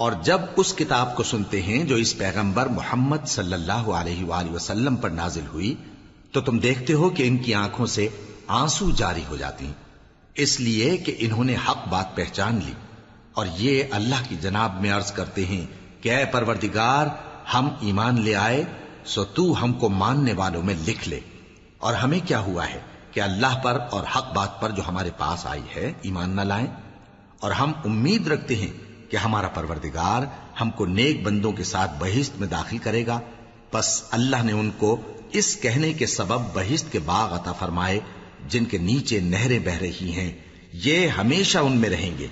اور جب اس کتاب کو سنتے ہیں جو اس پیغمبر محمد صلی اللہ علیہ وآلہ وسلم پر نازل ہوئی تو تم دیکھتے ہو کہ ان کی آنکھوں سے آنسو جاری ہو جاتی ہیں، اس لیے کہ انہوں نے حق بات پہچان لی، اور یہ اللہ کی جناب میں عرض کرتے ہیں کہ اے پروردگار، ہم ایمان لے آئے سو تو ہم کو ماننے والوں میں لکھ لے، اور ہمیں کیا ہوا ہے کہ اللہ پر اور حق بات پر جو ہمارے پاس آئی ہے ایمان نہ لائیں، اور ہم امید رکھتے ہیں کہ ہمارا پروردگار ہم کو نیک بندوں کے ساتھ بہشت میں داخل کرے گا۔ پس اللہ نے ان کو اس کہنے کے سبب بہشت کے باغ عطا فرمائے جن کے نیچے نہریں بہ رہی ہیں، یہ ہمیشہ ان میں رہیں گے،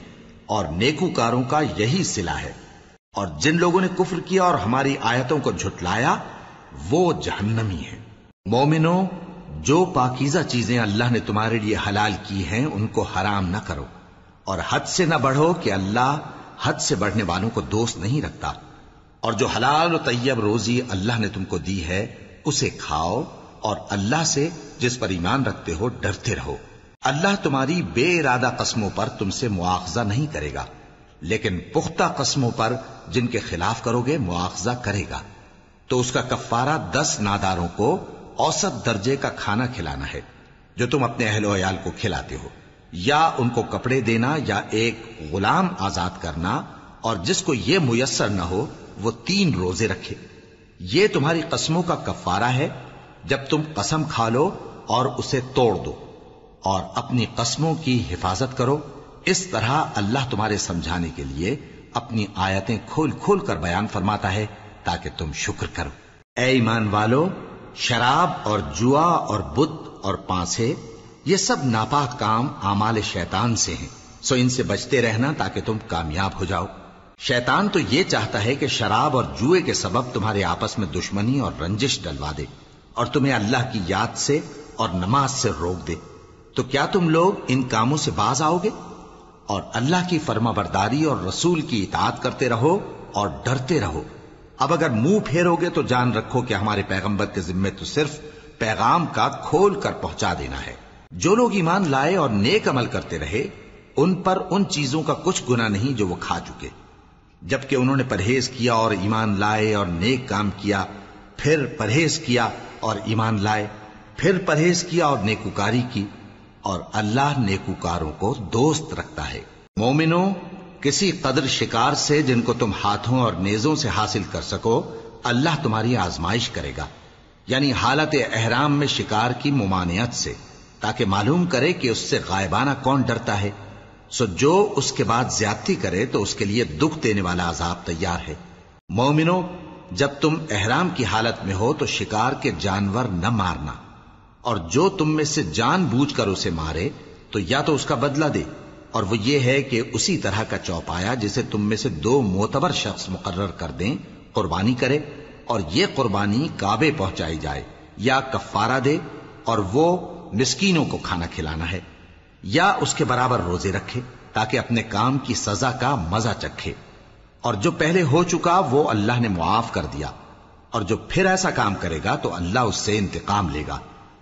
اور نیکوکاروں کا یہی صلہ ہے۔ اور جن لوگوں نے کفر کیا اور ہماری آیتوں کو جھٹلایا وہ جہنمی ہیں۔ مومنوں، جو پاکیزہ چیزیں اللہ نے تمہارے لیے حلال کی ہیں ان کو حرام نہ کرو، اور حد سے نہ بڑھو کہ اللہ حد سے بڑھنے والوں کو دوست نہیں رکھتا، اور جو حلال و طیب روزی اللہ نے تم کو دی ہے اسے کھاؤ، اور اللہ سے جس پر ایمان رکھتے ہو ڈرتے رہو۔ اللہ تمہاری بے ارادہ قسموں پر تم سے مواخذہ نہیں کرے گا، لیکن پختہ قسموں پر جن کے خلاف کرو گے مواخذہ کرے گا، تو اس کا کفارہ 10 ناداروں کو اوسط درجے کا کھانا کھلانا ہے جو تم اپنے اہل و عیال کو کھلاتے ہو، یا ان کو کپڑے دینا یا ایک غلام آزاد کرنا، اور جس کو یہ میسر نہ ہو وہ 3 روزے رکھے۔ یہ تمہاری قسموں کا کفارہ ہے جب تم قسم کھا لو اور اسے توڑ دو، اور اپنی قسموں کی حفاظت کرو۔ اس طرح اللہ تمہارے سمجھانے کے لیے اپنی آیتیں کھول کھول کر بیان فرماتا ہے تاکہ تم شکر کرو۔ اے ایمان والو، شراب اور جوا اور بت اور پانسے یہ سب ناپاک کام اعمال شیطان سے ہیں، سو ان سے بچتے رہنا تاکہ تم کامیاب ہو جاؤ۔ شیطان تو یہ چاہتا ہے کہ شراب اور جوئے کے سبب تمہارے آپس میں دشمنی اور رنجش ڈلوا دے، اور تمہیں اللہ کی یاد سے اور نماز سے روک دے۔ تو کیا تم لوگ ان کاموں سے باز آؤ گے؟ اور اللہ کی فرما برداری اور رسول کی اطاعت کرتے رہو اور ڈرتے رہو۔ اب اگر منہ پھیرو گے تو جان رکھو کہ ہمارے پیغمبر کے ذمے تو صرف پیغام کا کھول کر پہنچا دینا ہے۔ جو لوگ ایمان لائے اور نیک عمل کرتے رہے ان پر ان چیزوں کا کچھ گناہ نہیں جو وہ کھا چکے، جبکہ انہوں نے پرہیز کیا اور ایمان لائے اور نیک کام کیا، پھر پرہیز کیا اور ایمان لائے، پھر پرہیز کیا اور نیکوکاری کی، اور اللہ نیکوکاروں کو دوست رکھتا ہے۔ مومنوں، کسی قدر شکار سے جن کو تم ہاتھوں اور نیزوں سے حاصل کر سکو اللہ تمہاری آزمائش کرے گا، یعنی حالت احرام میں شکار کی ممانعت سے، تاکہ معلوم کرے کہ اس سے غائبانہ کون ڈرتا ہے۔ سو جو اس کے بعد زیادتی کرے تو اس کے لیے دکھ دینے والا عذاب تیار ہے۔ مومنوں، جب تم احرام کی حالت میں ہو تو شکار کے جانور نہ مارنا، اور جو تم میں سے جان بوجھ کر اسے مارے تو یا تو اس کا بدلہ دے، اور وہ یہ ہے کہ اسی طرح کا چوپایا جسے تم میں سے 2 معتبر شخص مقرر کر دیں قربانی کرے، اور یہ قربانی کعبے پہنچائی جائے، یا کفارہ دے اور وہ مسکینوں کو کھانا کھلانا ہے، یا اس کے برابر روزے رکھے تاکہ اپنے کام کی سزا کا مزہ چکھے، اور جو پہلے ہو چکا وہ اللہ نے معاف کر دیا، اور جو پھر ایسا کام کرے گا تو اللہ اس سے انتقام لے گا،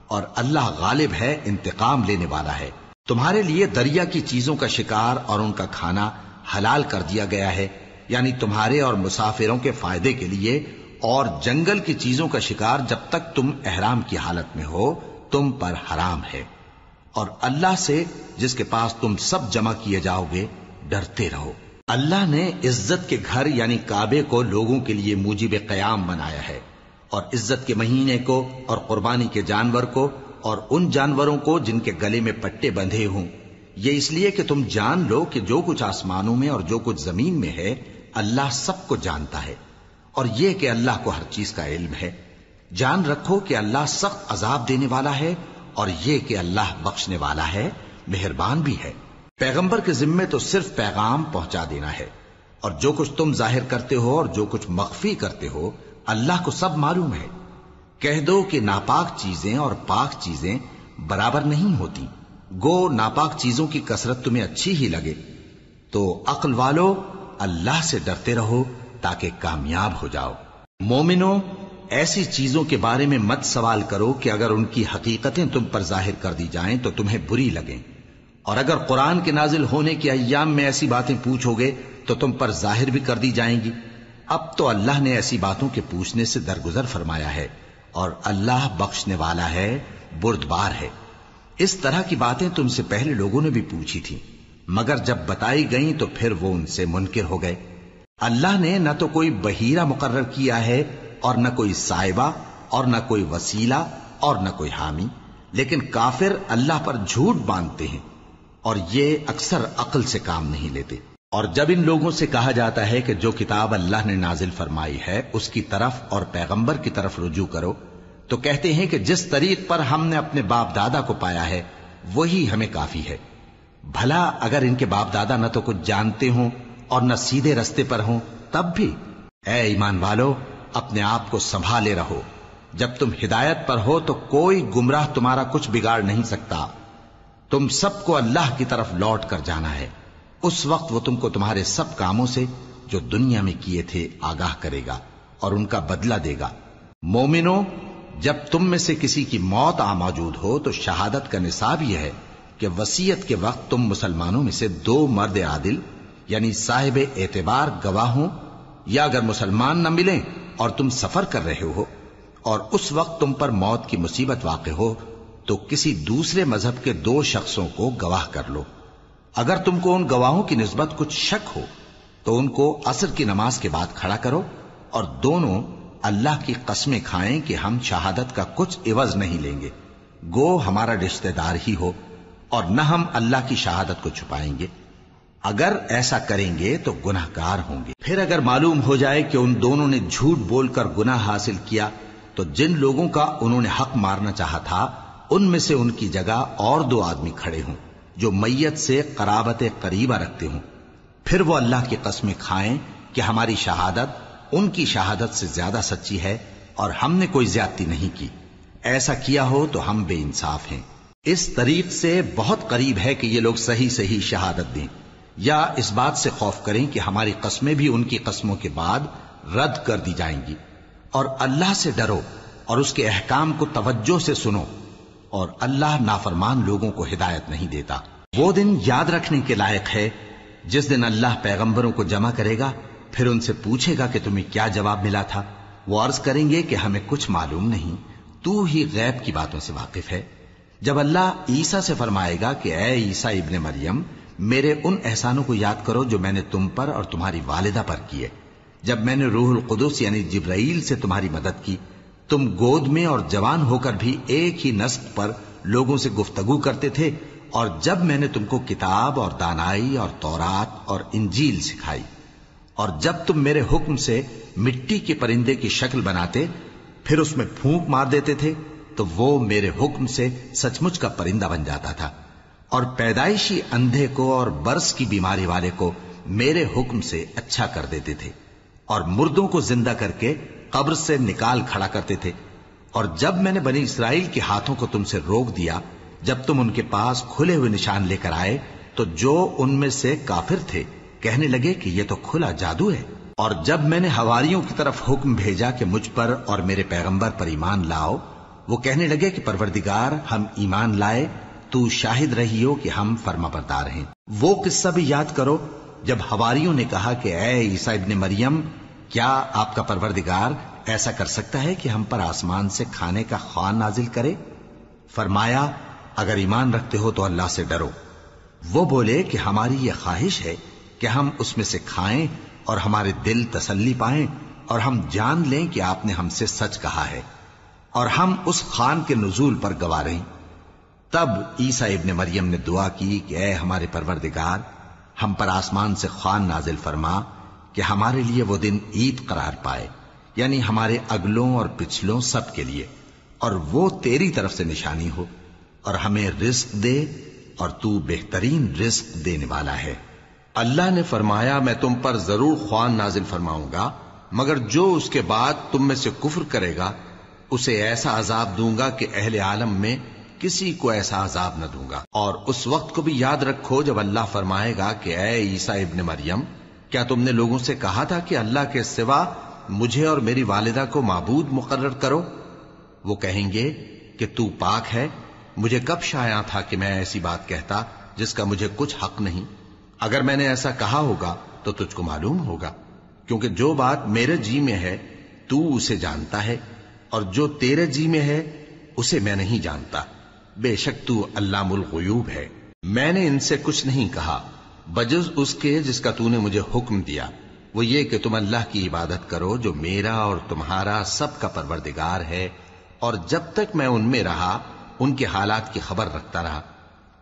اور اللہ غالب ہے، انتقام لینے والا ہے۔ تمہارے لیے دریا کی چیزوں کا شکار اور ان کا کھانا حلال کر دیا گیا ہے، یعنی تمہارے اور مسافروں کے فائدے کے لیے، اور جنگل کی چیزوں کا شکار جب تک تم احرام کی حالت میں ہو تم پر حرام ہے، اور اللہ سے جس کے پاس تم سب جمع کیے جاؤ گے ڈرتے رہو۔ اللہ نے عزت کے گھر یعنی کعبے کو لوگوں کے لیے موجب قیام بنایا ہے، اور عزت کے مہینے کو اور قربانی کے جانور کو اور ان جانوروں کو جن کے گلے میں پٹے بندھے ہوں، یہ اس لیے کہ تم جان لو کہ جو کچھ آسمانوں میں اور جو کچھ زمین میں ہے اللہ سب کو جانتا ہے، اور یہ کہ اللہ کو ہر چیز کا علم ہے۔ جان رکھو کہ اللہ سخت عذاب دینے والا ہے، اور یہ کہ اللہ بخشنے والا ہے، مہربان بھی ہے۔ پیغمبر کے ذمے تو صرف پیغام پہنچا دینا ہے، اور جو کچھ تم ظاہر کرتے ہو اور جو کچھ مخفی کرتے ہو اللہ کو سب معلوم ہے۔ کہہ دو کہ ناپاک چیزیں اور پاک چیزیں برابر نہیں ہوتی، گو ناپاک چیزوں کی کثرت تمہیں اچھی ہی لگے، تو عقل والو اللہ سے ڈرتے رہو تاکہ کامیاب ہو جاؤ۔ مومنوں، ایسی چیزوں کے بارے میں مت سوال کرو کہ اگر ان کی حقیقتیں تم پر ظاہر کر دی جائیں تو تمہیں بری لگیں، اور اگر قرآن کے نازل ہونے کے ایام میں ایسی باتیں پوچھو گے تو تم پر ظاہر بھی کر دی جائیں گی۔ اب تو اللہ نے ایسی باتوں کے پوچھنے سے درگزر فرمایا ہے، اور اللہ بخشنے والا ہے، بردبار ہے۔ اس طرح کی باتیں تم سے پہلے لوگوں نے بھی پوچھی تھی، مگر جب بتائی گئیں تو پھر وہ ان سے منکر ہو گئے۔ اللہ نے نہ تو کوئی بحیرہ مقرر کیا ہے، اور نہ کوئی سائبہ، اور نہ کوئی وسیلہ، اور نہ کوئی حامی، لیکن کافر اللہ پر جھوٹ باندھتے ہیں، اور یہ اکثر عقل سے کام نہیں لیتے۔ اور جب ان لوگوں سے کہا جاتا ہے کہ جو کتاب اللہ نے نازل فرمائی ہے اس کی طرف اور پیغمبر کی طرف رجوع کرو، تو کہتے ہیں کہ جس طریق پر ہم نے اپنے باپ دادا کو پایا ہے وہی ہمیں کافی ہے۔ بھلا اگر ان کے باپ دادا نہ تو کچھ جانتے ہوں اور نہ سیدھے رستے پر ہوں تب بھی؟ اے ایمان والو، اپنے آپ کو سنبھالے رہو، جب تم ہدایت پر ہو تو کوئی گمراہ تمہارا کچھ بگاڑ نہیں سکتا۔ تم سب کو اللہ کی طرف لوٹ کر جانا ہے، اس وقت وہ تم کو تمہارے سب کاموں سے جو دنیا میں کیے تھے آگاہ کرے گا اور ان کا بدلہ دے گا۔ مومنو، جب تم میں سے کسی کی موت آ موجود ہو تو شہادت کا نصاب یہ ہے کہ وصیت کے وقت تم مسلمانوں میں سے 2 مرد عادل یعنی صاحب اعتبار گواہ ہوں، یا اگر مسلمان نہ ملیں اور تم سفر کر رہے ہو اور اس وقت تم پر موت کی مصیبت واقع ہو تو کسی دوسرے مذہب کے 2 شخصوں کو گواہ کر لو۔ اگر تم کو ان گواہوں کی نسبت کچھ شک ہو تو ان کو عصر کی نماز کے بعد کھڑا کرو، اور دونوں اللہ کی قسمیں کھائیں کہ ہم شہادت کا کچھ عوض نہیں لیں گے، گو ہمارا رشتہ دار ہی ہو، اور نہ ہم اللہ کی شہادت کو چھپائیں گے۔ اگر ایسا کریں گے تو گناہ گار ہوں گے۔ پھر اگر معلوم ہو جائے کہ ان دونوں نے جھوٹ بول کر گناہ حاصل کیا تو جن لوگوں کا انہوں نے حق مارنا چاہا تھا ان میں سے ان کی جگہ اور 2 آدمی کھڑے ہوں جو میت سے قرابت قریبہ رکھتے ہوں، پھر وہ اللہ کی قسمیں کھائیں کہ ہماری شہادت ان کی شہادت سے زیادہ سچی ہے اور ہم نے کوئی زیادتی نہیں کی۔ ایسا کیا ہو تو ہم بے انصاف ہیں۔ اس طریق سے بہت قریب ہے کہ یہ لوگ صحیح صحیح شہادت دیں، یا اس بات سے خوف کریں کہ ہماری قسمیں بھی ان کی قسموں کے بعد رد کر دی جائیں گی۔ اور اللہ سے ڈرو اور اس کے احکام کو توجہ سے سنو، اور اللہ نافرمان لوگوں کو ہدایت نہیں دیتا۔ وہ دن یاد رکھنے کے لائق ہے جس دن اللہ پیغمبروں کو جمع کرے گا، پھر ان سے پوچھے گا کہ تمہیں کیا جواب ملا تھا۔ وہ عرض کریں گے کہ ہمیں کچھ معلوم نہیں، تو ہی غیب کی باتوں سے واقف ہے۔ جب اللہ عیسیٰ سے فرمائے گا کہ اے عیسیٰ ابن مریم، میرے ان احسانوں کو یاد کرو جو میں نے تم پر اور تمہاری والدہ پر کیے، جب میں نے روح القدس یعنی جبرائیل سے تمہاری مدد کی، تم گود میں اور جوان ہو کر بھی ایک ہی نسق پر لوگوں سے گفتگو کرتے تھے، اور جب میں نے تم کو کتاب اور دانائی اور تورات اور انجیل سکھائی، اور جب تم میرے حکم سے مٹی کے پرندے کی شکل بناتے پھر اس میں پھونک مار دیتے تھے تو وہ میرے حکم سے سچ مچ کا پرندہ بن جاتا تھا، اور پیدائشی اندھے کو اور برس کی بیماری والے کو میرے حکم سے اچھا کر دیتے تھے، اور مردوں کو زندہ کر کے قبر سے نکال کھڑا کرتے تھے۔ اور جب میں نے بنی اسرائیل کے ہاتھوں کو تم سے روک دیا جب تم ان کے پاس کھلے ہوئے نشان لے کر آئے تو جو ان میں سے کافر تھے کہنے لگے کہ یہ تو کھلا جادو ہے۔ اور جب میں نے حواریوں کی طرف حکم بھیجا کہ مجھ پر اور میرے پیغمبر پر ایمان لاؤ، وہ کہنے لگے کہ پروردگار، ہم ایمان لائے، تو شاہد رہی ہو کہ ہم فرما بردار ہیں۔ وہ قصہ بھی یاد کرو جب حواریوں نے کہا کہ اے عیسیٰ ابن مریم، کیا آپ کا پروردگار ایسا کر سکتا ہے کہ ہم پر آسمان سے کھانے کا خوان نازل کرے؟ فرمایا، اگر ایمان رکھتے ہو تو اللہ سے ڈرو۔ وہ بولے کہ ہماری یہ خواہش ہے کہ ہم اس میں سے کھائیں اور ہمارے دل تسلی پائیں، اور ہم جان لیں کہ آپ نے ہم سے سچ کہا ہے، اور ہم اس خوان کے نزول پر گواہ رہیں۔ تب عیسیٰ ابن مریم نے دعا کی کہ اے ہمارے پروردگار، ہم پر آسمان سے خوان نازل فرما کہ ہمارے لیے وہ دن عید قرار پائے، یعنی ہمارے اگلوں اور پچھلوں سب کے لیے، اور وہ تیری طرف سے نشانی ہو، اور ہمیں رزق دے، اور تو بہترین رزق دینے والا ہے۔ اللہ نے فرمایا، میں تم پر ضرور خوان نازل فرماؤں گا، مگر جو اس کے بعد تم میں سے کفر کرے گا اسے ایسا عذاب دوں گا کہ اہل عالم میں کسی کو ایسا عذاب نہ دوں گا۔ اور اس وقت کو بھی یاد رکھو جب اللہ فرمائے گا کہ اے عیسیٰ ابن مریم، کیا تم نے لوگوں سے کہا تھا کہ اللہ کے سوا مجھے اور میری والدہ کو معبود مقرر کرو؟ وہ کہیں گے کہ تو پاک ہے، مجھے کب شایع تھا کہ میں ایسی بات کہتا جس کا مجھے کچھ حق نہیں۔ اگر میں نے ایسا کہا ہوگا تو تجھ کو معلوم ہوگا، کیونکہ جو بات میرے جی میں ہے تو اسے جانتا ہے، اور جو تیرے جی میں ہے اسے میں نہیں جانتا۔ بے شک تو علام الغیوب ہے۔ میں نے ان سے کچھ نہیں کہا بجز اس کے جس کا تو نے مجھے حکم دیا، وہ یہ کہ تم اللہ کی عبادت کرو جو میرا اور تمہارا سب کا پروردگار ہے، اور جب تک میں ان میں رہا ان کے حالات کی خبر رکھتا رہا۔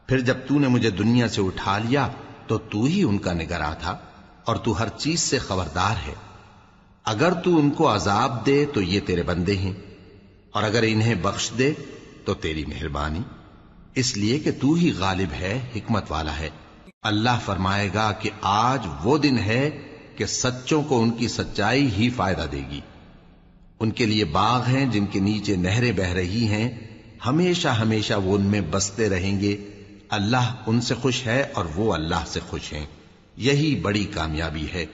پھر جب تو نے مجھے دنیا سے اٹھا لیا تو تو ہی ان کا نگراں تھا، اور تو ہر چیز سے خبردار ہے۔ اگر تو ان کو عذاب دے تو یہ تیرے بندے ہیں، اور اگر انہیں بخش دے تو تیری مہربانی، اس لیے کہ تو ہی غالب ہے، حکمت والا ہے۔ اللہ فرمائے گا کہ آج وہ دن ہے کہ سچوں کو ان کی سچائی ہی فائدہ دے گی۔ ان کے لیے باغ ہیں جن کے نیچے نہریں بہ رہی ہیں، ہمیشہ ہمیشہ وہ ان میں بستے رہیں گے۔ اللہ ان سے خوش ہے اور وہ اللہ سے خوش ہیں، یہی بڑی کامیابی ہے۔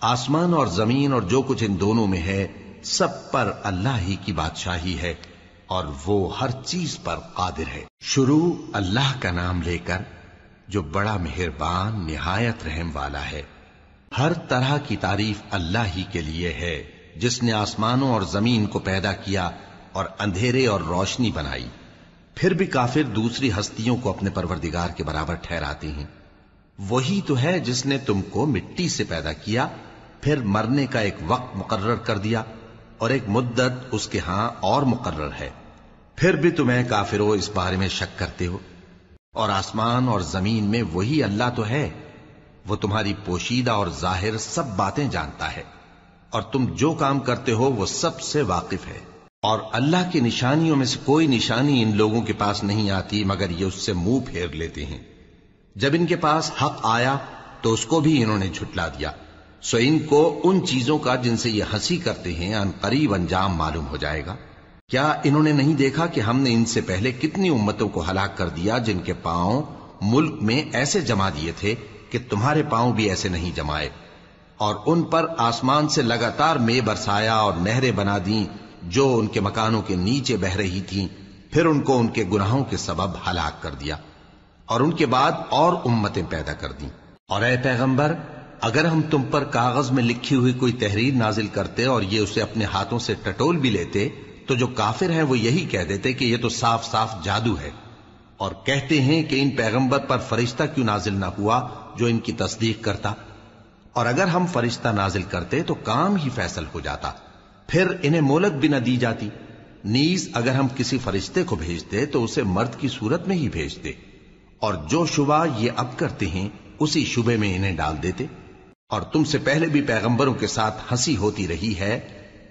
آسمان اور زمین اور جو کچھ ان دونوں میں ہے سب پر اللہ ہی کی بادشاہی ہے، اور وہ ہر چیز پر قادر ہے۔ شروع اللہ کا نام لے کر جو بڑا مہربان نہایت رحم والا ہے۔ ہر طرح کی تعریف اللہ ہی کے لیے ہے، جس نے آسمانوں اور زمین کو پیدا کیا اور اندھیرے اور روشنی بنائی۔ پھر بھی کافر دوسری ہستیوں کو اپنے پروردگار کے برابر ٹھہراتے ہیں۔ وہی تو ہے جس نے تم کو مٹی سے پیدا کیا، پھر مرنے کا ایک وقت مقرر کر دیا، اور ایک مدت اس کے ہاں اور مقرر ہے۔ پھر بھی تمہیں کافروں اس بارے میں شک کرتے ہو، اور آسمان اور زمین میں وہی اللہ تو ہے، وہ تمہاری پوشیدہ اور ظاہر سب باتیں جانتا ہے، اور تم جو کام کرتے ہو وہ سب سے واقف ہے۔ اور اللہ کی نشانیوں میں سے کوئی نشانی ان لوگوں کے پاس نہیں آتی مگر یہ اس سے منہ پھیر لیتے ہیں۔ جب ان کے پاس حق آیا تو اس کو بھی انہوں نے جھٹلا دیا، سو ان کو ان چیزوں کا جن سے یہ ہنسی کرتے ہیں ان قریب انجام معلوم ہو جائے گا۔ کیا انہوں نے نہیں دیکھا کہ ہم نے ان سے پہلے کتنی امتوں کو ہلاک کر دیا جن کے پاؤں ملک میں ایسے جما دیے تھے کہ تمہارے پاؤں بھی ایسے نہیں جمائے، اور ان پر آسمان سے لگاتار مے برسایا اور نہریں بنا دیں جو ان کے مکانوں کے نیچے بہ رہی تھیں، پھر ان کو ان کے گناہوں کے سبب ہلاک کر دیا، اور ان کے بعد اور امتیں پیدا کر دیں۔ اور اے پیغمبر، اگر ہم تم پر کاغذ میں لکھی ہوئی کوئی تحریر نازل کرتے اور یہ اسے اپنے ہاتھوں سے ٹٹول بھی لیتے تو جو کافر ہیں وہ یہی کہہ دیتے کہ یہ تو صاف صاف جادو ہے، اور کہتے ہیں کہ ان پیغمبر پر فرشتہ کیوں نازل نہ ہوا جو ان کی تصدیق کرتا، اور اگر ہم فرشتہ نازل کرتے تو کام ہی فیصل ہو جاتا، پھر انہیں مہلت بھی نہ دی جاتی۔ نیز اگر ہم کسی فرشتے کو بھیجتے تو اسے مرد کی صورت میں ہی بھیجتے، اور جو شبہ یہ اب کرتے ہیں اسی شبے میں انہیں ڈال دیتے۔ اور تم سے پہلے بھی پیغمبروں کے ساتھ ہنسی ہوتی رہی ہے،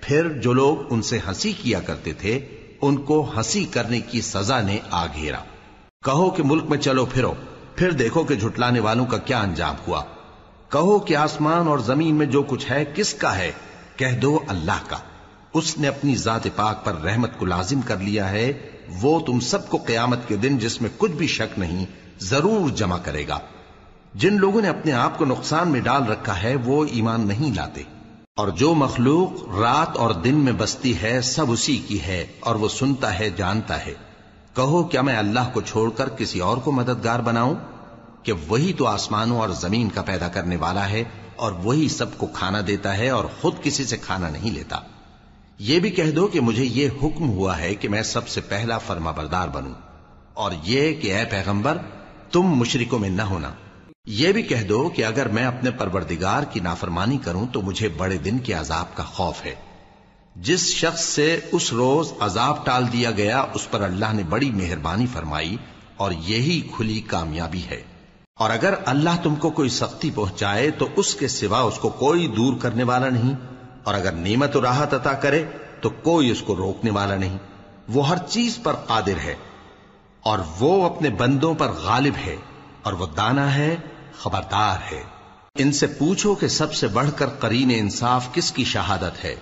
پھر جو لوگ ان سے ہنسی کیا کرتے تھے ان کو ہنسی کرنے کی سزا نے آ گھیرا۔ کہو کہ ملک میں چلو پھرو، پھر دیکھو کہ جھٹلانے والوں کا کیا انجام ہوا۔ کہو کہ آسمان اور زمین میں جو کچھ ہے کس کا ہے؟ کہہ دو اللہ کا۔ اس نے اپنی ذات پاک پر رحمت کو لازم کر لیا ہے، وہ تم سب کو قیامت کے دن جس میں کچھ بھی شک نہیں ضرور جمع کرے گا۔ جن لوگوں نے اپنے آپ کو نقصان میں ڈال رکھا ہے وہ ایمان نہیں لاتے، اور جو مخلوق رات اور دن میں بستی ہے سب اسی کی ہے، اور وہ سنتا ہے جانتا ہے۔ کہو کیا میں اللہ کو چھوڑ کر کسی اور کو مددگار بناؤں؟ کہ وہی تو آسمانوں اور زمین کا پیدا کرنے والا ہے، اور وہی سب کو کھانا دیتا ہے اور خود کسی سے کھانا نہیں لیتا۔ یہ بھی کہہ دو کہ مجھے یہ حکم ہوا ہے کہ میں سب سے پہلا فرما بردار بنوں، اور یہ کہ اے پیغمبر تم مشرکوں میں نہ ہونا۔ یہ بھی کہہ دو کہ اگر میں اپنے پروردگار کی نافرمانی کروں تو مجھے بڑے دن کے عذاب کا خوف ہے۔ جس شخص سے اس روز عذاب ٹال دیا گیا اس پر اللہ نے بڑی مہربانی فرمائی، اور یہی کھلی کامیابی ہے۔ اور اگر اللہ تم کو کوئی سختی پہنچائے تو اس کے سوا اس کو کوئی دور کرنے والا نہیں، اور اگر نعمت و راحت عطا کرے تو کوئی اس کو روکنے والا نہیں۔ وہ ہر چیز پر قادر ہے، اور وہ اپنے بندوں پر غالب ہے، اور وہ دانا ہے، خبردار ہے۔ ان سے پوچھو کہ سب سے بڑھ کر قرین انصاف کس کی شہادت ہے؟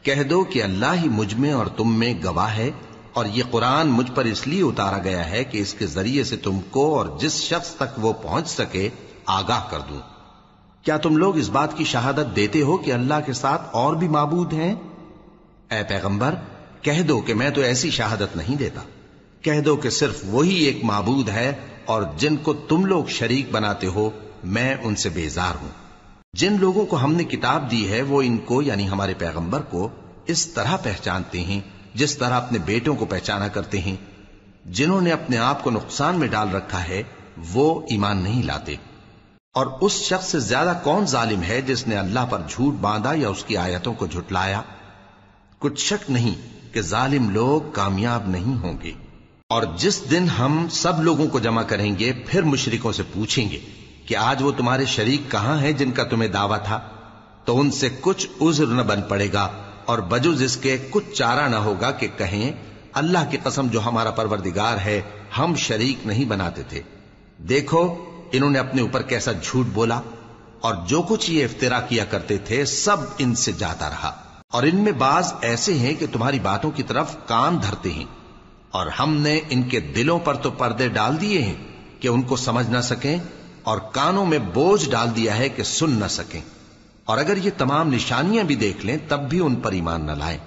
کہہ دو کہ اللہ ہی مجھ میں اور تم میں گواہ ہے، اور یہ قرآن مجھ پر اس لیے اتارا گیا ہے کہ اس کے ذریعے سے تم کو اور جس شخص تک وہ پہنچ سکے آگاہ کر دوں۔ کیا تم لوگ اس بات کی شہادت دیتے ہو کہ اللہ کے ساتھ اور بھی معبود ہیں؟ اے پیغمبر کہہ دو کہ میں تو ایسی شہادت نہیں دیتا۔ کہہ دو کہ صرف وہی ایک معبود ہے، اور جن کو تم لوگ شریک بناتے ہو میں ان سے بیزار ہوں۔ جن لوگوں کو ہم نے کتاب دی ہے وہ ان کو یعنی ہمارے پیغمبر کو اس طرح پہچانتے ہیں جس طرح اپنے بیٹوں کو پہچانا کرتے ہیں. جنہوں نے اپنے آپ کو نقصان میں ڈال رکھا ہے وہ ایمان نہیں لاتے. اور اس شخص سے زیادہ کون ظالم ہے جس نے اللہ پر جھوٹ باندھا یا اس کی آیتوں کو جھٹلایا؟ کچھ شک نہیں کہ ظالم لوگ کامیاب نہیں ہوں گے. اور جس دن ہم سب لوگوں کو جمع کریں گے پھر مشرکوں سے پوچھیں گے کہ آج وہ تمہارے شریک کہاں ہیں جن کا تمہیں دعویٰ تھا، تو ان سے کچھ عذر نہ بن پڑے گا اور بجز اس کے کچھ چارہ نہ ہوگا کہ کہیں اللہ کی قسم جو ہمارا پروردگار ہے ہم شریک نہیں بناتے تھے. دیکھو انہوں نے اپنے اوپر کیسا جھوٹ بولا، اور جو کچھ یہ افترا کیا کرتے تھے سب ان سے جاتا رہا. اور ان میں بعض ایسے ہیں کہ تمہاری باتوں کی طرف کان دھرتے ہیں، اور ہم نے ان کے دلوں پر تو پردے ڈال دیے ہیں کہ ان کو سمجھ نہ سکیں، اور کانوں میں بوجھ ڈال دیا ہے کہ سن نہ سکیں. اور اگر یہ تمام نشانیاں بھی دیکھ لیں تب بھی ان پر ایمان نہ لائیں.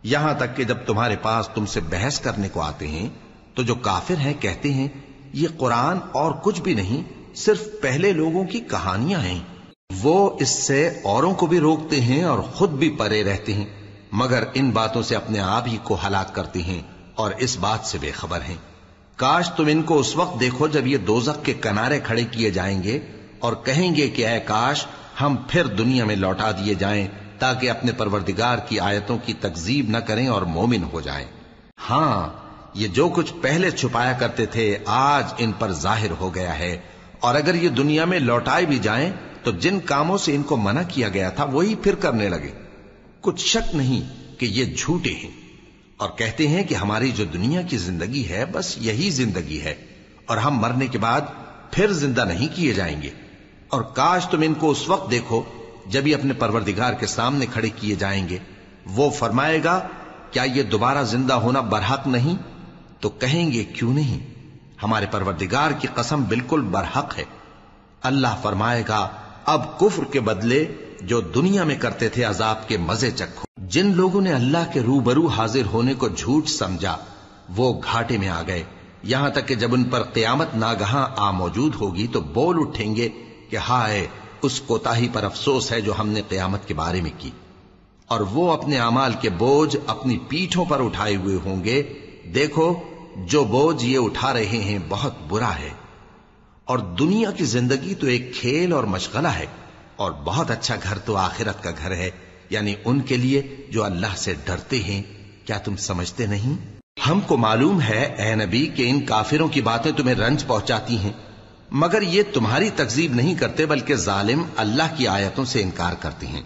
یہاں تک کہ جب تمہارے پاس تم سے بحث کرنے کو آتے ہیں تو جو کافر ہیں کہتے ہیں یہ قرآن اور کچھ بھی نہیں، صرف پہلے لوگوں کی کہانیاں ہیں. وہ اس سے اوروں کو بھی روکتے ہیں اور خود بھی پرے رہتے ہیں، مگر ان باتوں سے اپنے آپ ہی کو ہلاک کرتے ہیں اور اس بات سے بے خبر ہیں. کاش تم ان کو اس وقت دیکھو جب یہ دوزخ کے کنارے کھڑے کیے جائیں گے اور کہیں گے کہ اے کاش ہم پھر دنیا میں لوٹا دیے جائیں تاکہ اپنے پروردگار کی آیتوں کی تکذیب نہ کریں اور مومن ہو جائیں. ہاں یہ جو کچھ پہلے چھپایا کرتے تھے آج ان پر ظاہر ہو گیا ہے، اور اگر یہ دنیا میں لوٹائے بھی جائیں تو جن کاموں سے ان کو منع کیا گیا تھا وہی پھر کرنے لگے. کچھ شک نہیں کہ یہ جھوٹے ہیں، اور کہتے ہیں کہ ہماری جو دنیا کی زندگی ہے بس یہی زندگی ہے اور ہم مرنے کے بعد پھر زندہ نہیں کیے جائیں گے. اور کاش تم ان کو اس وقت دیکھو جب یہ اپنے پروردگار کے سامنے کھڑے کیے جائیں گے. وہ فرمائے گا کیا یہ دوبارہ زندہ ہونا برحق نہیں؟ تو کہیں گے کیوں نہیں، ہمارے پروردگار کی قسم بالکل برحق ہے. اللہ فرمائے گا اب کفر کے بدلے جو دنیا میں کرتے تھے عذاب کے مزے چکھو. جن لوگوں نے اللہ کے روبرو حاضر ہونے کو جھوٹ سمجھا وہ گھاٹے میں آ گئے، یہاں تک کہ جب ان پر قیامت ناگہاں آ موجود ہوگی تو بول اٹھیں گے کہ ہائے اس کوتاہی پر افسوس ہے جو ہم نے قیامت کے بارے میں کی. اور وہ اپنے اعمال کے بوجھ اپنی پیٹھوں پر اٹھائے ہوئے ہوں گے. دیکھو جو بوجھ یہ اٹھا رہے ہیں بہت برا ہے. اور دنیا کی زندگی تو ایک کھیل اور مشغلہ ہے، اور بہت اچھا گھر تو آخرت کا گھر ہے، یعنی ان کے لیے جو اللہ سے ڈرتے ہیں. کیا تم سمجھتے نہیں؟ ہم کو معلوم ہے اے نبی کہ ان کافروں کی باتیں تمہیں رنج پہنچاتی ہیں، مگر یہ تمہاری تکذیب نہیں کرتے بلکہ ظالم اللہ کی آیتوں سے انکار کرتے ہیں.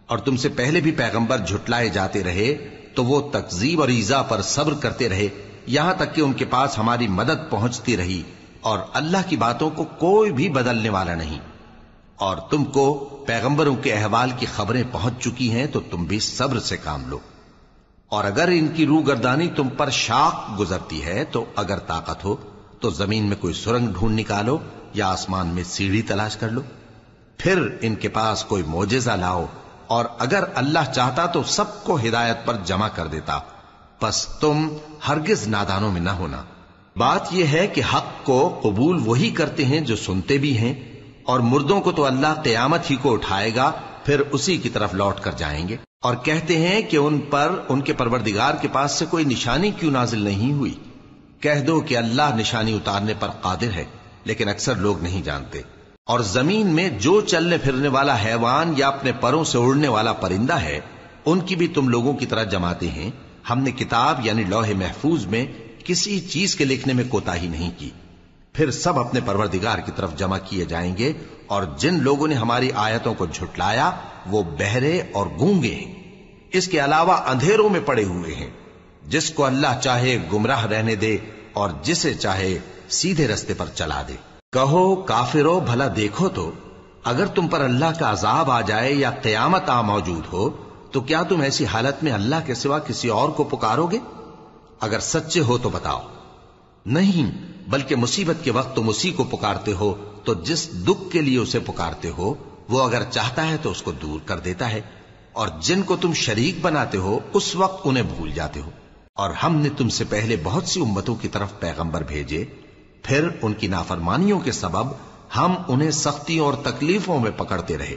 اور تم سے پہلے بھی پیغمبر جھٹلائے جاتے رہے تو وہ تکذیب اور ایذا پر صبر کرتے رہے یہاں تک کہ ان کے پاس ہماری مدد پہنچتی رہی، اور اللہ کی باتوں کو کوئی بھی بدلنے والا نہیں. اور تم کو پیغمبروں کے احوال کی خبریں پہنچ چکی ہیں تو تم بھی صبر سے کام لو. اور اگر ان کی روح گردانی تم پر شاق گزرتی ہے تو اگر طاقت ہو تو زمین میں کوئی سرنگ ڈھونڈ نکالو یا آسمان میں سیڑھی تلاش کر لو، پھر ان کے پاس کوئی معجزہ لاؤ، اور اگر اللہ چاہتا تو سب کو ہدایت پر جمع کر دیتا. پس تم ہرگز نادانوں میں نہ ہونا. بات یہ ہے کہ حق کو قبول وہی کرتے ہیں جو سنتے بھی ہیں، اور مردوں کو تو اللہ قیامت ہی کو اٹھائے گا پھر اسی کی طرف لوٹ کر جائیں گے. اور کہتے ہیں کہ ان پر ان کے پروردگار کے پاس سے کوئی نشانی کیوں نازل نہیں ہوئی. کہہ دو کہ اللہ نشانی اتارنے پر قادر ہے، لیکن اکثر لوگ نہیں جانتے. اور زمین میں جو چلنے پھرنے والا حیوان یا اپنے پروں سے اڑنے والا پرندہ ہے ان کی بھی تم لوگوں کی طرح جماتے ہیں. ہم نے کتاب یعنی لوح محفوظ میں کسی چیز کے لکھنے میں کوتاہی نہیں کی. پھر سب اپنے پروردگار کی طرف جمع کیے جائیں گے. اور جن لوگوں نے ہماری آیتوں کو جھٹلایا وہ بہرے اور گونگے ہیں، اس کے علاوہ اندھیروں میں پڑے ہوئے ہیں. جس کو اللہ چاہے گمراہ رہنے دے اور جسے چاہے سیدھے رستے پر چلا دے. کہو کافرو بھلا دیکھو تو اگر تم پر اللہ کا عذاب آ جائے یا قیامت آ موجود ہو تو کیا تم ایسی حالت میں اللہ کے سوا کسی اور کو پکارو گے؟ اگر سچے ہو تو بتاؤ. نہیں، بلکہ مصیبت کے وقت تم اسی کو پکارتے ہو، تو جس دکھ کے لیے اسے پکارتے ہو وہ اگر چاہتا ہے تو اس کو دور کر دیتا ہے، اور جن کو تم شریک بناتے ہو اس وقت انہیں بھول جاتے ہو. اور ہم نے تم سے پہلے بہت سی امتوں کی طرف پیغمبر بھیجے، پھر ان کی نافرمانیوں کے سبب ہم انہیں سختیوں اور تکلیفوں میں پکڑتے رہے.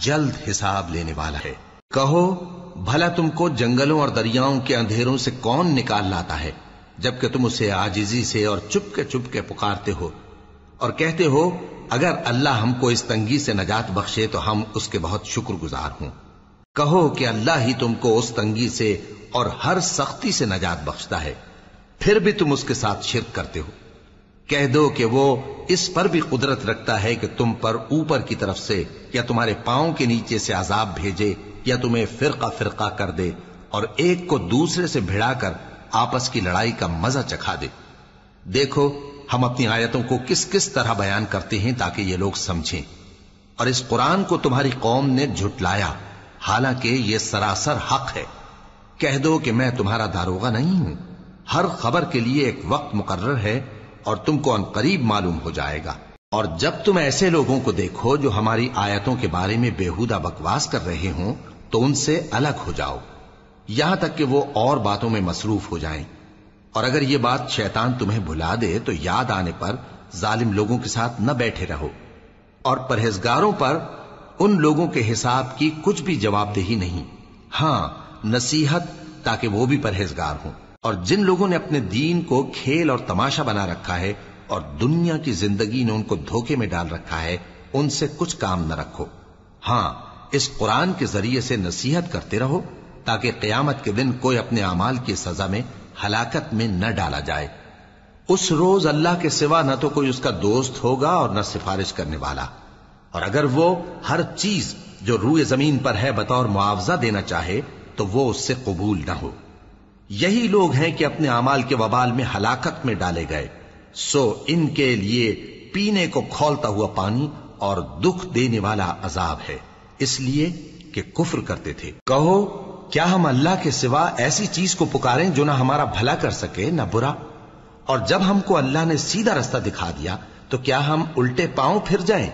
جلد حساب لینے والا ہے۔ کہو بھلا تم کو جنگلوں اور دریاؤں کے اندھیروں سے کون نکال لاتا ہے، جبکہ تم اسے عاجزی سے اور چپ کے پکارتے ہو اور کہتے ہو اگر اللہ ہم کو اس تنگی سے نجات بخشے تو ہم اس کے بہت شکر گزار ہوں۔ کہو کہ اللہ ہی تم کو اس تنگی سے اور ہر سختی سے نجات بخشتا ہے، پھر بھی تم اس کے ساتھ شرک کرتے ہو۔ کہہ دو کہ وہ اس پر بھی قدرت رکھتا ہے کہ تم پر اوپر کی طرف سے یا تمہارے پاؤں کے نیچے سے عذاب بھیجے یا تمہیں فرقہ فرقہ کر دے اور ایک کو دوسرے سے بھڑا کر آپس کی لڑائی کا مزہ چکھا دے۔ دیکھو ہم اپنی آیتوں کو کس کس طرح بیان کرتے ہیں تاکہ یہ لوگ سمجھیں، اور اس قرآن کو تمہاری قوم نے جھٹلایا حالانکہ یہ سراسر حق ہے۔ کہہ دو کہ میں تمہارا داروغہ نہیں ہوں، ہر خبر کے لیے ایک وقت مقرر ہے اور تم کو عنقریب معلوم ہو جائے گا۔ اور جب تم ایسے لوگوں کو دیکھو جو ہماری آیتوں کے بارے میں بےہودہ بکواس کر رہے ہوں تو ان سے الگ ہو جاؤ، یہاں تک کہ وہ اور باتوں میں مصروف ہو جائیں۔ اور اگر یہ بات شیطان تمہیں بھلا دے تو یاد آنے پر ظالم لوگوں کے ساتھ نہ بیٹھے رہو، اور پرہیزگاروں پر ان لوگوں کے حساب کی کچھ بھی جواب دہی نہیں، ہاں نصیحت تاکہ وہ بھی پرہیزگار ہوں۔ اور جن لوگوں نے اپنے دین کو کھیل اور تماشا بنا رکھا ہے اور دنیا کی زندگی نے ان کو دھوکے میں ڈال رکھا ہے، ان سے کچھ کام نہ رکھو، ہاں اس قرآن کے ذریعے سے نصیحت کرتے رہو تاکہ قیامت کے دن کوئی اپنے اعمال کی سزا میں ہلاکت میں نہ ڈالا جائے۔ اس روز اللہ کے سوا نہ تو کوئی اس کا دوست ہوگا اور نہ سفارش کرنے والا، اور اگر وہ ہر چیز جو روئے زمین پر ہے بطور معاوضہ دینا چاہے تو وہ اس سے قبول نہ ہو۔ یہی لوگ ہیں کہ اپنے اعمال کے وبال میں ہلاکت میں ڈالے گئے، سو ان کے لیے پینے کو کھولتا ہوا پانی اور دکھ دینے والا عذاب ہے، اس لیے کہ کفر کرتے تھے۔ کہو کیا ہم اللہ کے سوا ایسی چیز کو پکاریں جو نہ ہمارا بھلا کر سکے نہ برا؟ اور جب ہم کو اللہ نے سیدھا رستہ دکھا دیا تو کیا ہم الٹے پاؤں پھر جائیں؟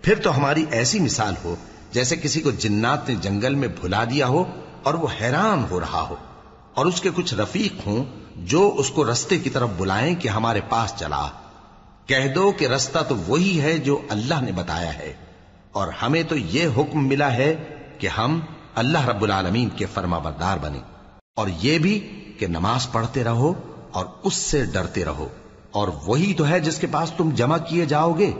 پھر تو ہماری ایسی مثال ہو جیسے کسی کو جنات نے جنگل میں بھلا دیا ہو اور وہ حیران ہو رہا ہو، اور اس کے کچھ رفیق ہوں جو اس کو رستے کی طرف بلائیں کہ ہمارے پاس چلا۔ کہہ دو کہ رستہ تو وہی ہے جو اللہ نے بتایا ہے، اور ہمیں تو یہ حکم ملا ہے کہ ہم اللہ رب العالمین کے فرما بردار بنیں، اور یہ بھی کہ نماز پڑھتے رہو اور اس سے ڈرتے رہو، اور وہی تو ہے جس کے پاس تم جمع کیے جاؤ گے،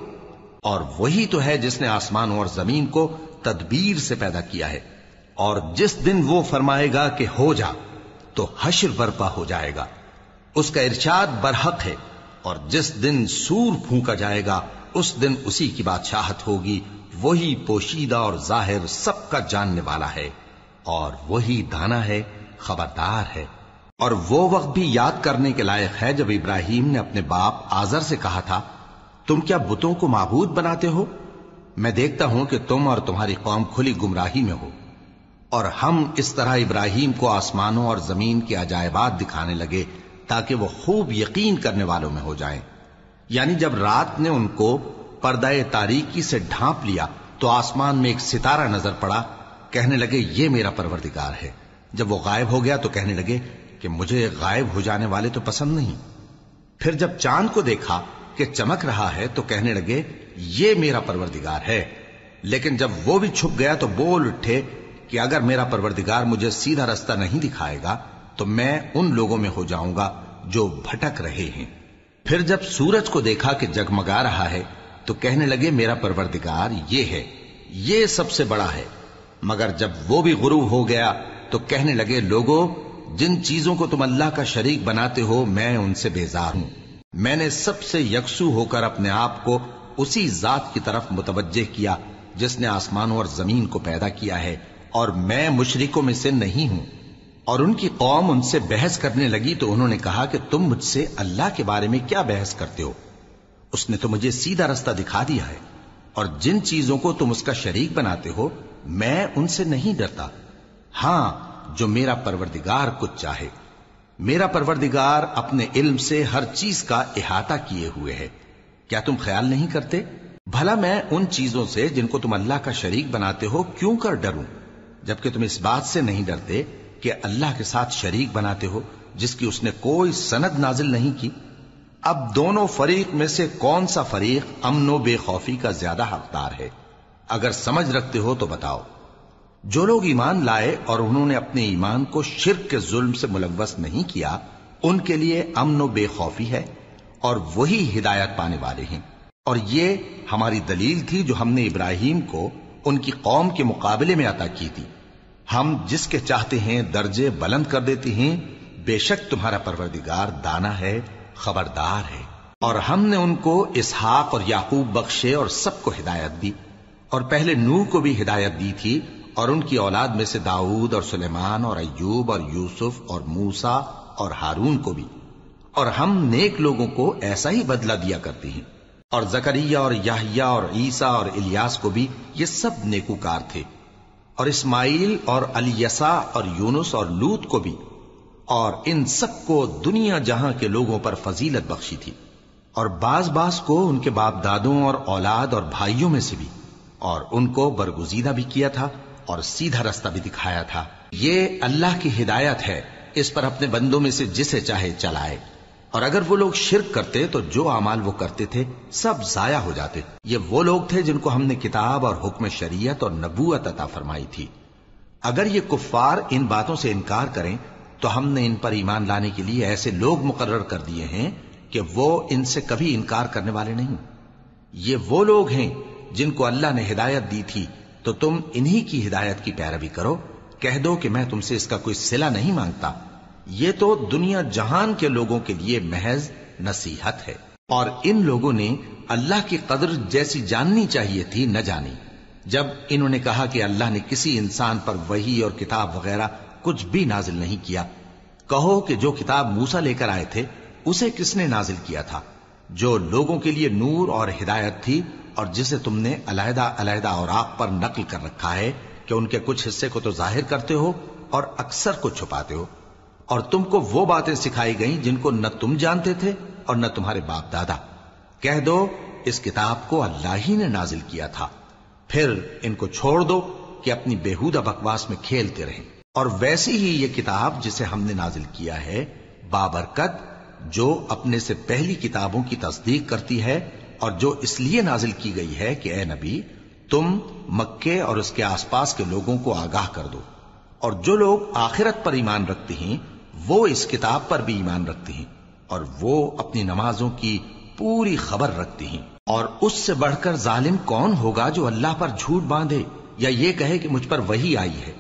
اور وہی تو ہے جس نے آسمانوں اور زمین کو تدبیر سے پیدا کیا ہے، اور جس دن وہ فرمائے گا کہ ہو جا تو حشر برپا ہو جائے گا، اس کا ارشاد برحق ہے، اور جس دن سور پھونکا جائے گا اس دن اسی کی بادشاہت ہوگی، وہی پوشیدہ اور ظاہر سب کا جاننے والا ہے، اور وہی دانا ہے خبردار ہے۔ اور وہ وقت بھی یاد کرنے کے لائق ہے جب ابراہیم نے اپنے باپ آزر سے کہا تھا تم کیا بتوں کو معبود بناتے ہو؟ میں دیکھتا ہوں کہ تم اور تمہاری قوم کھلی گمراہی میں ہو۔ اور ہم اس طرح ابراہیم کو آسمانوں اور زمین کے عجائبات دکھانے لگے تاکہ وہ خوب یقین کرنے والوں میں ہو جائیں۔ یعنی جب رات نے ان کو پردہ تاریکی سے ڈھانپ لیا تو آسمان میں ایک ستارہ نظر پڑا، کہنے لگے یہ میرا پروردگار ہے۔ جب وہ غائب ہو گیا تو کہنے لگے کہ مجھے غائب ہو جانے والے تو پسند نہیں۔ پھر جب چاند کو دیکھا کہ چمک رہا ہے تو کہنے لگے یہ میرا پروردگار ہے۔ لیکن جب وہ بھی چھپ گیا تو بول اٹھے کہ اگر میرا پروردگار مجھے سیدھا رستہ نہیں دکھائے گا تو میں ان لوگوں میں ہو جاؤں گا جو بھٹک رہے ہیں۔ پھر جب سورج کو دیکھا کہ جگمگا رہا ہے تو کہنے لگے میرا پروردگار یہ ہے، یہ سب سے بڑا ہے۔ مگر جب وہ بھی غروب ہو گیا تو کہنے لگے لوگو جن چیزوں کو تم اللہ کا شریک بناتے ہو میں ان سے بیزار ہوں۔ میں نے سب سے یکسو ہو کر اپنے آپ کو اسی ذات کی طرف متوجہ کیا جس نے آسمانوں اور زمین کو پیدا کیا ہے، اور میں مشرکوں میں سے نہیں ہوں۔ اور ان کی قوم ان سے بحث کرنے لگی تو انہوں نے کہا کہ تم مجھ سے اللہ کے بارے میں کیا بحث کرتے ہو؟ اس نے تو مجھے سیدھا رستہ دکھا دیا ہے، اور جن چیزوں کو تم اس کا شریک بناتے ہو میں ان سے نہیں ڈرتا، ہاں جو میرا پروردگار کچھ چاہے۔ میرا پروردگار اپنے علم سے ہر چیز کا احاطہ کیے ہوئے ہے۔ کیا تم خیال نہیں کرتے؟ بھلا میں ان چیزوں سے جن کو تم اللہ کا شریک بناتے ہو کیوں کر ڈروں، جبکہ تم اس بات سے نہیں ڈرتے کہ اللہ کے ساتھ شریک بناتے ہو جس کی اس نے کوئی سند نازل نہیں کی۔ اب دونوں فریق میں سے کون سا فریق امن و بے خوفی کا زیادہ حقدار ہے؟ اگر سمجھ رکھتے ہو تو بتاؤ۔ جو لوگ ایمان لائے اور انہوں نے اپنے ایمان کو شرک کے ظلم سے ملوث نہیں کیا، ان کے لیے امن و بے خوفی ہے اور وہی ہدایت پانے والے ہیں۔ اور یہ ہماری دلیل تھی جو ہم نے ابراہیم کو ان کی قوم کے مقابلے میں عطا کی تھی۔ ہم جس کے چاہتے ہیں درجے بلند کر دیتے ہیں، بے شک تمہارا پروردگار دانا ہے، خبردار ہے۔ اور ہم نے ان کو اسحاق اور یعقوب بخشے اور سب کو ہدایت دی، اور پہلے نوح کو بھی ہدایت دی تھی، اور ان کی اولاد میں سے داؤد اور سلیمان اور ایوب اور یوسف اور موسیٰ اور ہارون کو بھی۔ اور ہم نیک لوگوں کو ایسا ہی بدلہ دیا کرتے ہیں۔ اور زکریا اور یحییٰ اور عیسیٰ اور الیاس کو بھی، یہ سب نیکوکار تھے۔ اور اسماعیل اور الیسع اور یونس اور لوط کو بھی، اور ان سب کو دنیا جہاں کے لوگوں پر فضیلت بخشی تھی، اور بعض کو ان کے باپ دادوں اور اولاد اور بھائیوں میں سے بھی، اور ان کو برگزیدہ بھی کیا تھا اور سیدھا رستہ بھی دکھایا تھا۔ یہ اللہ کی ہدایت ہے، اس پر اپنے بندوں میں سے جسے چاہے چلائے۔ اور اگر وہ لوگ شرک کرتے تو جو اعمال وہ کرتے تھے سب ضائع ہو جاتے۔ یہ وہ لوگ تھے جن کو ہم نے کتاب اور حکم شریعت اور نبوت عطا فرمائی تھی۔ اگر یہ کفار ان باتوں سے انکار کریں تو ہم نے ان پر ایمان لانے کے لیے ایسے لوگ مقرر کر دیے ہیں کہ وہ ان سے کبھی انکار کرنے والے نہیں۔ یہ وہ لوگ ہیں جن کو اللہ نے ہدایت دی تھی، تو تم انہی کی ہدایت کی پیروی کرو۔ کہہ دو کہ میں تم سے اس کا کوئی صلہ نہیں مانگتا، یہ تو دنیا جہان کے لوگوں کے لیے محض نصیحت ہے۔ اور ان لوگوں نے اللہ کی قدر جیسی جاننی چاہیے تھی نہ جانی، جب انہوں نے کہا کہ اللہ نے کسی انسان پر وحی اور کتاب وغیرہ کچھ بھی نازل نہیں کیا۔ کہو کہ جو کتاب موسیٰ لے کر آئے تھے اسے کس نے نازل کیا تھا، جو لوگوں کے لیے نور اور ہدایت تھی، اور جسے تم نے علیحدہ علیحدہ اوراق پر نقل کر رکھا ہے کہ ان کے کچھ حصے کو تو ظاہر کرتے ہو اور اکثر کو چھپاتے ہو۔ اور تم کو وہ باتیں سکھائی گئیں جن کو نہ تم جانتے تھے اور نہ تمہارے باپ دادا۔ کہہ دو اس کتاب کو اللہ ہی نے نازل کیا تھا، پھر ان کو چھوڑ دو کہ اپنی بیہودہ بکواس میں کھیلتے رہیں۔ اور ویسی ہی یہ کتاب جسے ہم نے نازل کیا ہے بابرکت، جو اپنے سے پہلی کتابوں کی تصدیق کرتی ہے، اور جو اس لیے نازل کی گئی ہے کہ اے نبی تم مکے اور اس کے آس پاس کے لوگوں کو آگاہ کر دو۔ اور جو لوگ آخرت پر ایمان رکھتے ہیں وہ اس کتاب پر بھی ایمان رکھتے ہیں، اور وہ اپنی نمازوں کی پوری خبر رکھتے ہیں۔ اور اس سے بڑھ کر ظالم کون ہوگا جو اللہ پر جھوٹ باندھے یا یہ کہے کہ مجھ پر وحی آئی ہے،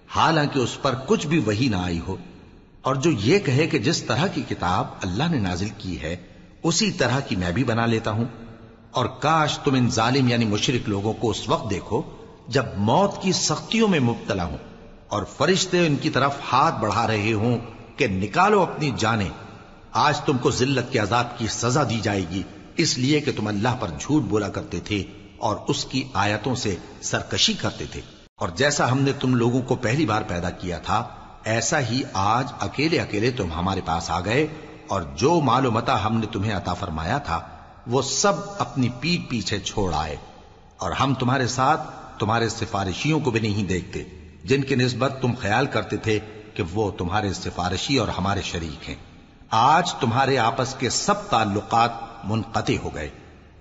حالانکہ اس پر کچھ بھی وحی نہ آئی ہو، اور جو یہ کہے کہ جس طرح کی کتاب اللہ نے نازل کی ہے اسی طرح کی میں بھی بنا لیتا ہوں۔ اور کاش تم ان ظالم یعنی مشرک لوگوں کو اس وقت دیکھو جب موت کی سختیوں میں مبتلا ہوں، اور فرشتے ان کی طرف ہاتھ بڑھا رہے ہوں کہ نکالو اپنی جانیں، آج تم کو ذلت کے عذاب کی سزا دی جائے گی، اس لیے کہ تم اللہ پر جھوٹ بولا کرتے تھے اور اس کی آیتوں سے سرکشی کرتے تھے۔ اور جیسا ہم نے تم لوگوں کو پہلی بار پیدا کیا تھا ایسا ہی آج اکیلے اکیلے تم ہمارے پاس آ گئے، اور جو مال و متاع ہم نے تمہیں عطا فرمایا تھا وہ سب اپنی پیٹھ پیچھے چھوڑ آئے، اور ہم تمہارے ساتھ تمہارے سفارشیوں کو بھی نہیں دیکھتے جن کی نسبت تم خیال کرتے تھے کہ وہ تمہارے سفارشی اور ہمارے شریک ہیں۔ آج تمہارے آپس کے سب تعلقات منقطع ہو گئے،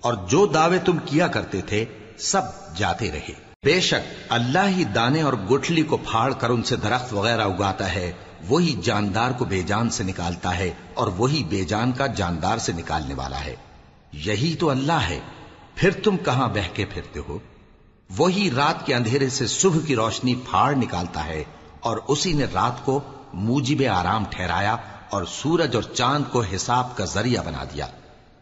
اور جو دعوے تم کیا کرتے تھے سب جاتے رہے۔ بے شک اللہ ہی دانے اور گٹھلی کو پھاڑ کر ان سے درخت وغیرہ اگاتا ہے، وہی جاندار کو بے جان سے نکالتا ہے، اور وہی بے جان کا جاندار سے نکالنے والا ہے۔ یہی تو اللہ ہے، پھر تم کہاں بہکے پھرتے ہو؟ وہی رات کے اندھیرے سے صبح کی روشنی پھاڑ نکالتا ہے، اور اسی نے رات کو موجب آرام ٹھہرایا اور سورج اور چاند کو حساب کا ذریعہ بنا دیا۔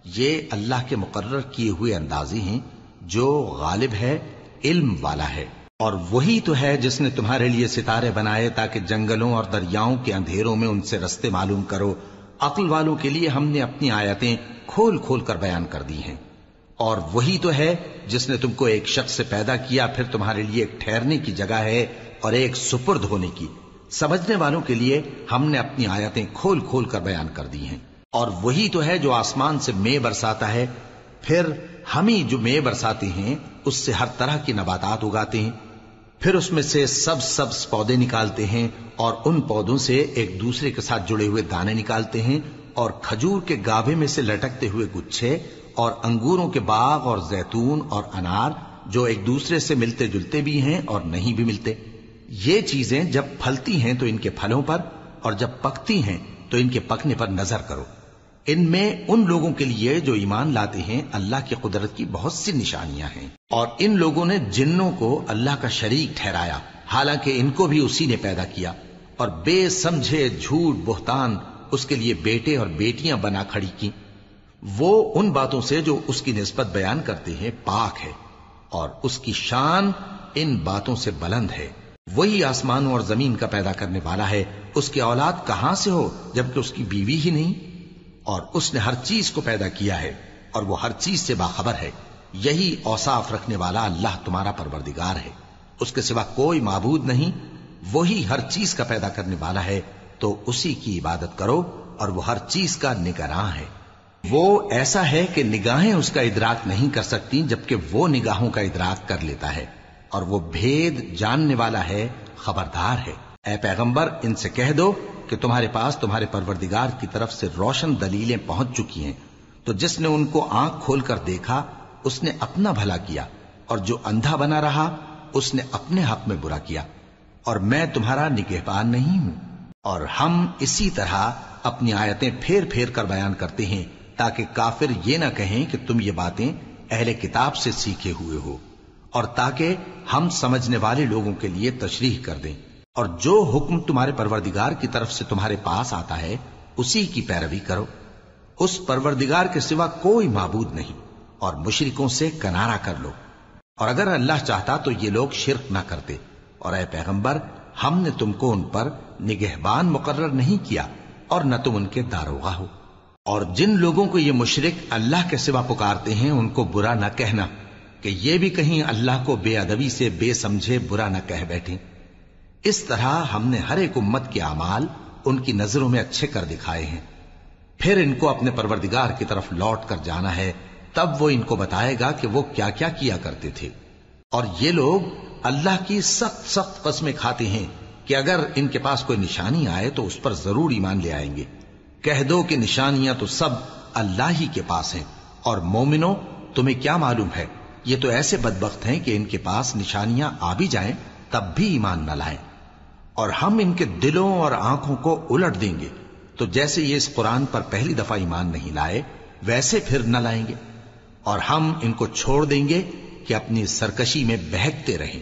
یہ اللہ کے مقرر کیے ہوئے اندازے ہیں، جو غالب ہے، علم والا ہے۔ اور وہی تو ہے جس نے تمہارے لیے ستارے بنائے تاکہ جنگلوں اور دریاؤں کے اندھیروں میں ان سے رستے معلوم کرو۔ عقل والوں کے لیے ہم نے اپنی آیتیں کھول کھول کر بیان کر دی ہیں۔ اور وہی تو ہے جس نے تم کو ایک شخص سے پیدا کیا، پھر تمہارے لیے ایک ٹھہرنے کی جگہ ہے اور ایک سپرد ہونے کی۔ سمجھنے والوں کے لیے ہم نے اپنی آیتیں کھول کھول کر بیان کر دی ہیں۔ اور وہی تو ہے جو آسمان سے مے برساتا ہے، پھر ہم ہی جو مے برساتے ہیں اس سے ہر طرح کی نباتات اگاتے ہیں، پھر اس میں سے سبز پودے نکالتے ہیں، اور ان پودوں سے ایک دوسرے کے ساتھ جڑے ہوئے دانے نکالتے ہیں، اور کھجور کے گابھے میں سے لٹکتے ہوئے گچھے، اور انگوروں کے باغ اور زیتون اور انار جو ایک دوسرے سے ملتے جلتے بھی ہیں اور نہیں بھی ملتے۔ یہ چیزیں جب پھلتی ہیں تو ان کے پھلوں پر، اور جب پکتی ہیں تو ان کے پکنے پر نظر کرو۔ ان میں ان لوگوں کے لیے جو ایمان لاتے ہیں اللہ کی قدرت کی بہت سی نشانیاں ہیں، اور ان لوگوں نے جنوں کو اللہ کا شریک ٹھہرایا، حالانکہ ان کو بھی اسی نے پیدا کیا، اور بے سمجھے جھوٹ بہتان اس کے لیے بیٹے اور بیٹیاں بنا کھڑی کی۔ وہ ان باتوں سے جو اس کی نسبت بیان کرتے ہیں پاک ہے، اور اس کی شان ان باتوں سے بلند ہے۔ وہی آسمانوں اور زمین کا پیدا کرنے والا ہے، اس کی اولاد کہاں سے ہو جبکہ اس کی بیوی ہی نہیں؟ اور اس نے ہر چیز کو پیدا کیا ہے، اور وہ ہر چیز سے باخبر ہے۔ یہی اوصاف رکھنے والا اللہ تمہارا پروردگار ہے، اس کے سوا کوئی معبود نہیں۔ وہی ہر چیز کا پیدا کرنے والا ہے، تو اسی کی عبادت کرو، اور وہ ہر چیز کا نگراں ہے۔ وہ ایسا ہے کہ نگاہیں اس کا ادراک نہیں کر سکتی، جبکہ وہ نگاہوں کا ادراک کر لیتا ہے، اور وہ بھید جاننے والا ہے، خبردار ہے۔ اے پیغمبر، ان سے کہہ دو کہ تمہارے پاس تمہارے پروردگار کی طرف سے روشن دلیلیں پہنچ چکی ہیں، تو جس نے ان کو آنکھ کھول کر دیکھا اس نے اپنا بھلا کیا، اور جو اندھا بنا رہا اس نے اپنے حق میں برا کیا، اور میں تمہارا نگہبان نہیں ہوں۔ اور ہم اسی طرح اپنی آیتیں پھیر پھیر کر بیان کرتے ہیں تاکہ کافر یہ نہ کہیں کہ تم یہ باتیں اہل کتاب سے سیکھے ہوئے ہو، اور تاکہ ہم سمجھنے والے لوگوں کے لیے تشریح کر دیں۔ اور جو حکم تمہارے پروردگار کی طرف سے تمہارے پاس آتا ہے اسی کی پیروی کرو، اس پروردگار کے سوا کوئی معبود نہیں، اور مشرکوں سے کنارہ کر لو۔ اور اگر اللہ چاہتا تو یہ لوگ شرک نہ کرتے، اور اے پیغمبر ہم نے تم کو ان پر نگہبان مقرر نہیں کیا، اور نہ تم ان کے داروغہ ہو۔ اور جن لوگوں کو یہ مشرک اللہ کے سوا پکارتے ہیں ان کو برا نہ کہنا، کہ یہ بھی کہیں اللہ کو بے ادبی سے بے سمجھے برا نہ کہہ بیٹھیں۔ اس طرح ہم نے ہر ایک امت کے اعمال ان کی نظروں میں اچھے کر دکھائے ہیں، پھر ان کو اپنے پروردگار کی طرف لوٹ کر جانا ہے، تب وہ ان کو بتائے گا کہ وہ کیا کیا کیا کرتے تھے۔ اور یہ لوگ اللہ کی سخت سخت قسمیں کھاتے ہیں کہ اگر ان کے پاس کوئی نشانی آئے تو اس پر ضرور ایمان لے آئیں گے۔ کہہ دو کہ نشانیاں تو سب اللہ ہی کے پاس ہیں، اور مومنوں تمہیں کیا معلوم ہے، یہ تو ایسے بدبخت ہیں کہ ان کے پاس نشانیاں آ بھی جائیں تب بھی ایمان نہ لائیں۔ اور ہم ان کے دلوں اور آنکھوں کو الٹ دیں گے، تو جیسے یہ اس قرآن پر پہلی دفعہ ایمان نہیں لائے ویسے پھر نہ لائیں گے، اور ہم ان کو چھوڑ دیں گے کہ اپنی سرکشی میں بہکتے رہیں۔